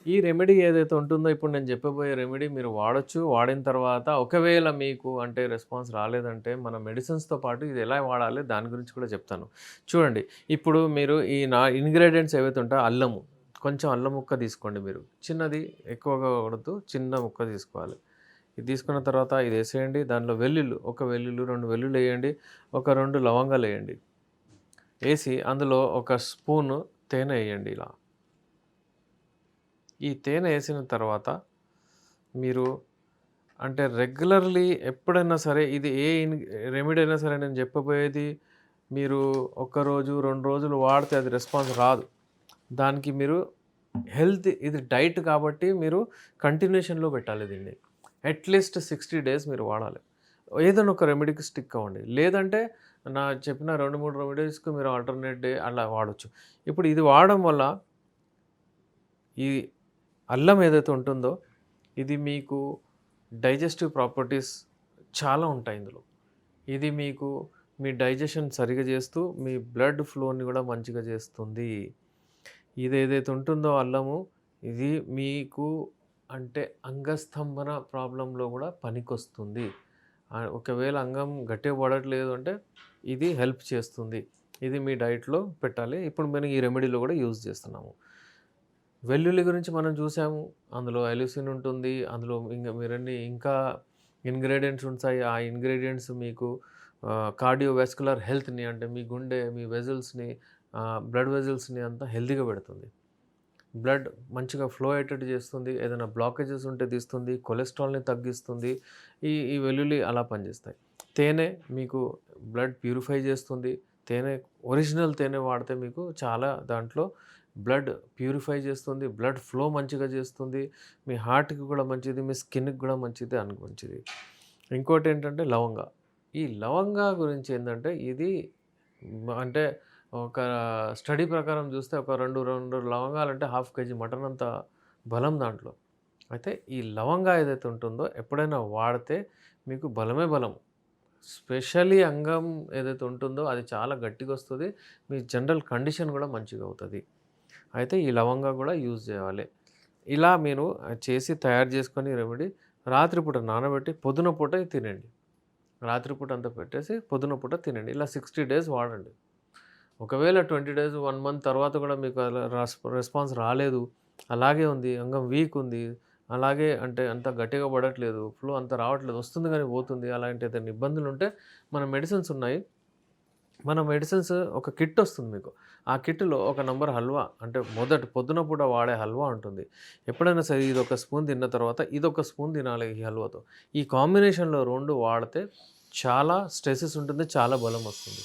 ఈ రెమెడీ ఏదైతే ఉంటుందో ఇప్పుడు నేను చెప్పబోయే రెమెడీ మీరు వాడొచ్చు. వాడిన తర్వాత ఒకవేళ మీకు అంటే రెస్పాన్స్ రాలేదంటే మన మెడిసిన్స్‌తో పాటు ఇది ఎలా వాడాలి దాని గురించి కూడా చెప్తాను. చూడండి ఇప్పుడు మీరు ఈ ఇంగ్రీడియెంట్స్ ఏవైతే ఉంటాయో అల్లము, కొంచెం అల్లం ముక్క తీసుకోండి మీరు. చిన్నది ఎక్కువగా వడద్దు. చిన్న ముక్క తీసుకోవాలి. ఇది తీసుకున్న తర్వాత ఇదేసేయండి. దాంట్లో వెల్లుల్లి, ఒక వెల్లుల్లి, 2 వెల్లుల్లేయండి. ఒక 2 లవంగాలేయండి. ఏసి అందులో ఒక స్పూను తేనె ఎయండి ఇలా. ఈ తేనె ఏసిన తర్వాత మీరు అంటే రెగ్యులర్‌లీ ఎప్పుడైనా సరే ఇది ఏ రెమెడీ అయినా సరే నేను చెప్పబోయేది మీరు ఒక్కరోజు, 2 రోజులు వాడితే అది రెస్పాన్స్ రాదు. దానికి మీరు ఇది డైట్ కాబట్టి మీరు కంటిన్యూషన్‌లో పెట్టాలి దీన్ని. అట్‌లీస్ట్ 60 డేస్ మీరు వాడాలి. ఏదైనా ఒక రెమెడీకి స్టిక్ అవ్వండి. లేదంటే నా చెప్పిన 2, 3 రెమెడీస్‌కి మీరు ఆల్టర్‌నేట్ డే అలా వాడొచ్చు. ఇప్పుడు ఇది వాడడం వల్ల ఈ అల్లం ఏదైతే ఉంటుందో ఇది మీకు డైజెస్టివ్ ప్రాపర్టీస్ చాలా ఉంటాయి ఇందులో. ఇది మీకు మీ డైజెషన్ సరిగ్గా చేస్తూ మీ బ్లడ్ ఫ్లోని కూడా మంచిగా చేస్తుంది. ఇది ఏదైతే ఉంటుందో అల్లము ఇది మీకు అంటే అంగస్తంభన ప్రాబ్లంలో కూడా పనికొస్తుంది. ఒకవేళ అంగం గట్టిగా పడట్లేదు అంటే ఇది హెల్ప్ చేస్తుంది. ఇది మీ డైట్‌లో పెట్టాలి. ఇప్పుడు మనం ఈ రెమెడీలో కూడా యూజ్ చేస్తున్నాము. వెల్లుల్లి గురించి మనం చూసాము. అందులో అలిసిన్ ఉంటుంది. అందులో ఇంకా ఇంగ్రీడియెంట్స్ ఉంటాయి. ఆ ఇంగ్రీడియెంట్స్ మీకు కార్డియోవాస్కులర్ హెల్త్‌ని అంటే మీ గుండె, మీ వెసల్స్‌ని బ్లడ్ వెసల్స్‌ని అంతా హెల్తీగా పెడుతుంది. బ్లడ్ మంచిగా ఫ్లో అయ్యేటట్టు చేస్తుంది. ఏదైనా బ్లాకేజెస్ ఉంటే తీస్తుంది. కొలెస్ట్రాల్‌ని తగ్గిస్తుంది. ఈ వెల్లుల్లి అలా పనిచేస్తాయి. తేనె మీకు బ్లడ్ ప్యూరిఫై చేస్తుంది. ఒరిజినల్ తేనె వాడితే మీకు చాలా దాంట్లో బ్లడ్ ప్యూరిఫై చేస్తుంది. బ్లడ్ ఫ్లో మంచిగా చేస్తుంది. మీ హార్ట్‌కి కూడా మంచిది. మీ స్కిన్‌కి కూడా మంచిది. ఇంకోటేంటంటే లవంగా. ఈ లవంగా గురించి ఏందంటే ఇది అంటే ఒక స్టడీ ప్రకారం చూస్తే ఒక 2 లవంగాలంటే హాఫ్ కేజీ మటన్ అంత బలం దాంట్లో. అయితే ఈ లవంగా ఏదైతే ఉంటుందో ఎప్పుడైనా వాడితే మీకు బలమే బలం. స్పెషల్లీ అంగం ఏదైతే ఉంటుందో అది చాలా గట్టిగొస్తది. మీ జనరల్ కండిషన్ కూడా మంచిగవుతది. అయితే ఈ లవంగా కూడా యూజ్ చేయాలి. ఇలా మీరు చేసి తయారు చేసుకొని రెమెడీ రాత్రిపూట నానబెట్టి పొద్దున పూట తినండి. రాత్రిపూట అంతా పెట్టేసి పొద్దున పూట తినండి. ఇలా 60 డేస్ వాడండి. ఒకవేళ 20 డేస్, 1 మంత్ తర్వాత కూడా మీకు అలా రెస్పాన్స్ రాలేదు, అలాగే ఉంది, అంగం వీక్ ఉంది, అలాగే అంటే అంత గట్టిగా పడట్లేదు, ఫ్లో అంత రావట్లేదు, వస్తుంది కానీ పోతుంది, అలాంటి ఏదైనా ఇబ్బందులుంటే మన మెడిసిన్స్ ఉన్నాయి. మన మెడిసిన్స్ ఒక కిట్ వస్తుంది మీకు. ఆ కిట్‌లో ఒక నంబర్ హల్వా అంటే పొద్దున పూట వాడే హల్వా ఉంటుంది. ఎప్పుడైనా సరే ఇదొక స్పూన్ తిన్న తర్వాత ఇదొక స్పూన్ తినాలి ఈ హల్వాతో. ఈ కాంబినేషన్‌లో 2 వాడితే చాలా స్ట్రెసెస్ ఉంటుంది. చాలా బలం వస్తుంది.